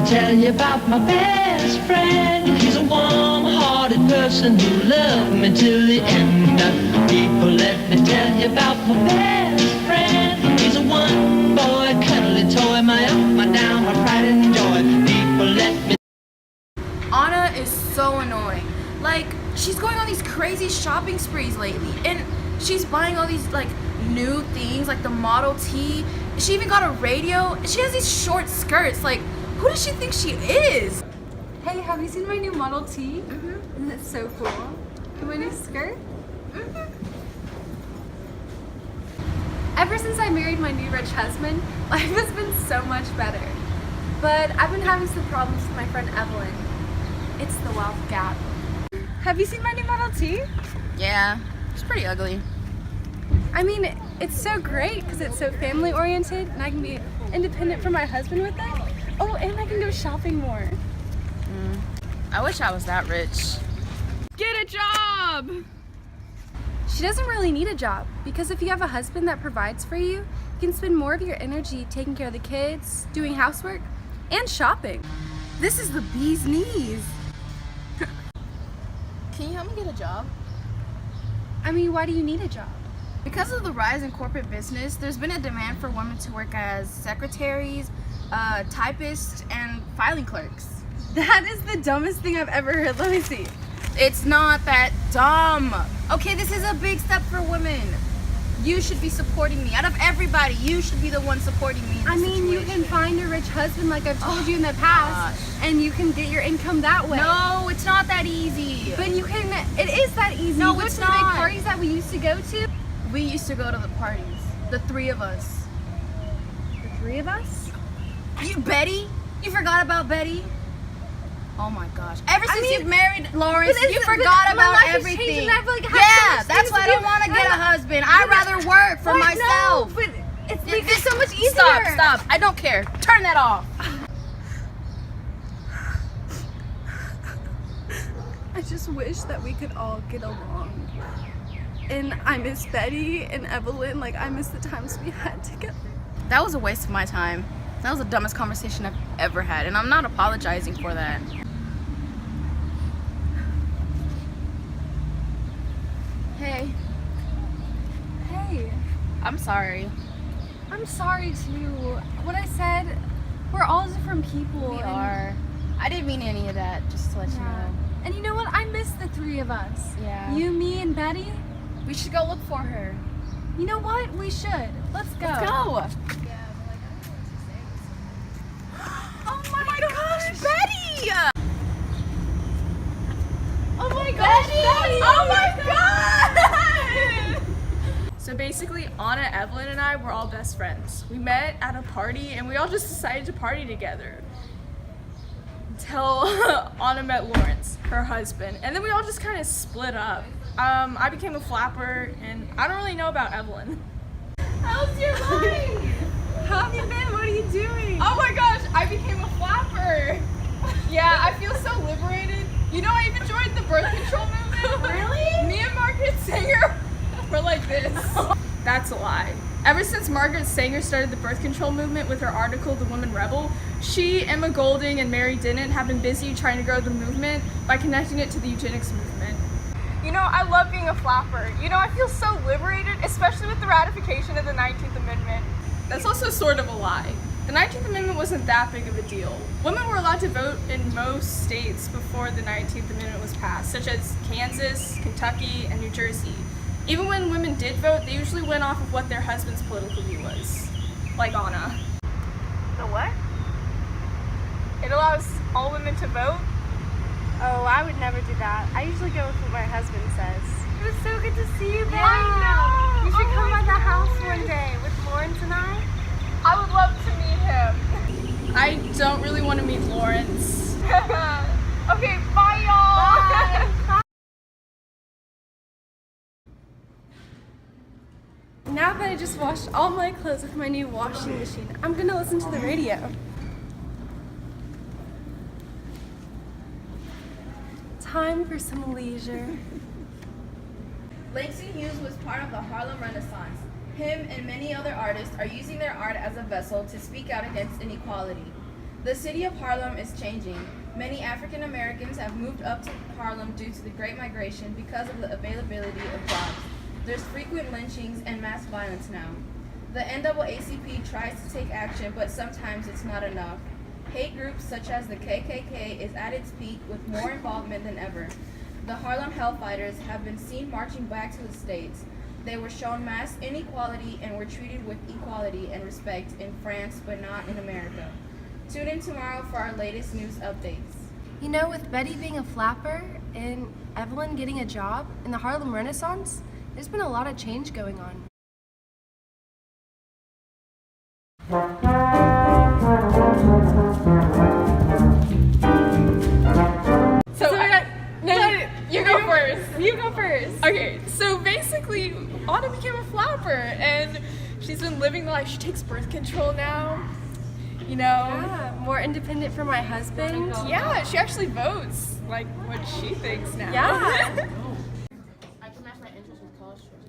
tell you about my best friend. He's a warm-hearted person who loved me till the end. People, let me tell you about my best friend. He's a one-boy cuddly toy, my up, my down, my pride and joy. People, let me. Anna is so annoying. Like, she's going on these crazy shopping sprees lately, and she's buying all these like new things, like the Model T. She even got a radio. She has these short skirts. Like, who does she think she is? Hey, have you seen my new Model T? Isn't it so cool? And my new skirt? Ever since I married my new rich husband, life has been so much better. But I've been having some problems with my friend Evelyn. It's the wealth gap. Have you seen my new Model T? Yeah, it's pretty ugly. I mean, it's so great because it's so family oriented and I can be independent from my husband with it. Oh, and I can go shopping more. I wish I was that rich. Get a job! She doesn't really need a job because if you have a husband that provides for you, you can spend more of your energy taking care of the kids, doing housework, and shopping. This is the bee's knees. Can you help me get a job? I mean, why do you need a job? Because of the rise in corporate business, there's been a demand for women to work as secretaries, typists, and filing clerks. That is the dumbest thing I've ever heard. Let me see. It's not that dumb. Okay, this is a big step for women. You should be supporting me. Out of everybody, you should be the one supporting me in this I mean, you situation. can find a rich husband like I've told you in the past, and you can get your income that way. No, it's not that easy. But you can, it is that easy. No, You go it's to the big not. parties that we used to go to. We used to go to the parties. The three of us. The three of us? You, Betty? You forgot about Betty? Oh my gosh. Ever since mean, you've married Lawrence, but you it's- forgot but my about life has everything. changed and I've, like, had so Yeah, much that's things why I to don't do. want to get a I'm- husband. I'd rather work for Why, myself. No, but it's This- because so much easier. Stop. I don't care. Turn that off. I just wish that we could all get along. And I miss Betty and Evelyn. Like, I miss the times we had together. That was a waste of my time. That was the dumbest conversation I've ever had, and I'm not apologizing for that. Hey, Hey, I'm sorry. I'm sorry too. What I said, we're all different people. We and- are. I didn't mean any of that, just to let you Yeah. know. And you know what? I miss the three of us. Yeah. You, me, and Betty. We should go look for her. You know what? We should. Let's go. Let's go. Oh my gosh, Betty! Oh my gosh, Betty! Oh my god! So basically, Anna, Evelyn, and I were all best friends. We met at a party and we all just decided to party together. Until Anna met Lawrence, her husband, and then we all just kind of split up. I became a flapper, and I don't really know about Evelyn. How's your life? How have you been? What are you doing? Oh my gosh, I became a flapper! Yeah, I feel so liberated. You know, I even joined the birth control movement. Really? Me and Margaret Sanger were like this. That's a lie. Ever since Margaret Sanger started the birth control movement with her article, The Woman Rebel, she, Emma Golding, and Mary Dennett have been busy trying to grow the movement by connecting it to the eugenics movement. You know, I love being a flapper. You know, I feel so liberated, especially with the ratification of the 19th Amendment. That's also sort of a lie. The 19th Amendment wasn't that big of a deal. Women were allowed to vote in most states before the 19th Amendment was passed, such as Kansas, Kentucky, and New Jersey. Even when women did vote, they usually went off of what their husband's political view was. Like Anna. The what? It allows all women to vote. Oh, I would never do that. I usually go with what my husband says. It was so good to see you, Betty. I know. You should Oh come my by the house gosh. one day with Lawrence and I. I would love to meet him. I don't really want to meet Lawrence. Okay, bye y'all. Bye. Now that I just washed all my clothes with my new washing machine, I'm gonna listen to the radio. Time for some leisure. Langston Hughes was part of the Harlem Renaissance. Him and many other artists are using their art as a vessel to speak out against inequality. The city of Harlem is changing. Many African Americans have moved up to Harlem due to the Great Migration because of the availability of jobs. There's frequent lynchings and mass violence now. The NAACP tries to take action, but sometimes it's not enough. Hate groups such as the KKK is at its peak with more involvement than ever. The Harlem Hellfighters have been seen marching back to the States. They were shown mass inequality and were treated with equality and respect in France, but not in America. Tune in tomorrow for our latest news updates. You know, with Betty being a flapper and Evelyn getting a job in the Harlem Renaissance, there's been a lot of change going on. You go first. You go first. Okay, so basically, Anna became a flapper, and she's been living the life. She takes birth control now. You know. Yeah, more independent for my husband. Yeah, she actually votes like what she thinks now. Yeah. I can match my interest with college choices.